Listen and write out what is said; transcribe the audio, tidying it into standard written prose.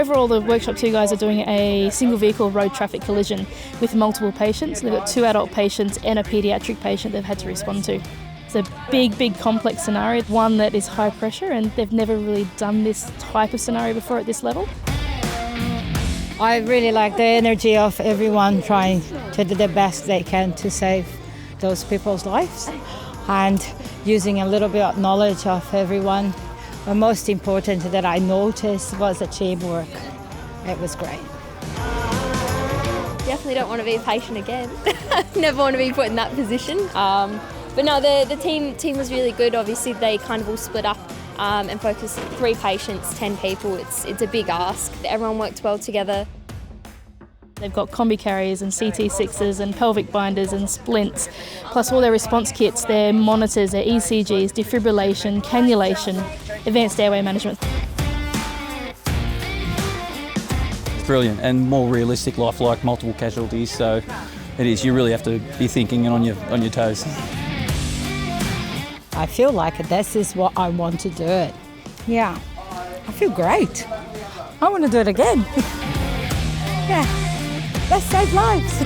overall, the Workshop 2 guys are doing a single vehicle road traffic collision with multiple patients. They've got 2 adult patients and a paediatric patient they've had to respond to. It's a big complex scenario, one that is high pressure, and they've never really done this type of scenario before at this level. I really like the energy of everyone trying to do the best they can to save those people's lives, and using a little bit of knowledge of everyone. The most important that I noticed was the teamwork. It was great. Definitely don't want to be a patient again. Never want to be put in that position. But no, the team was really good. Obviously, they kind of all split up and focused 3 patients, 10 people. It's a big ask. Everyone worked well together. They've got combi carriers and CT6s and pelvic binders and splints, plus all their response kits, their monitors, their ECGs, defibrillation, cannulation, advanced airway management. It's brilliant, and more realistic, lifelike, multiple casualties, so it is. You really have to be thinking and on your toes. I feel like this is what I want to do it. Yeah, I feel great. I want to do it again. Yeah, let's save lives.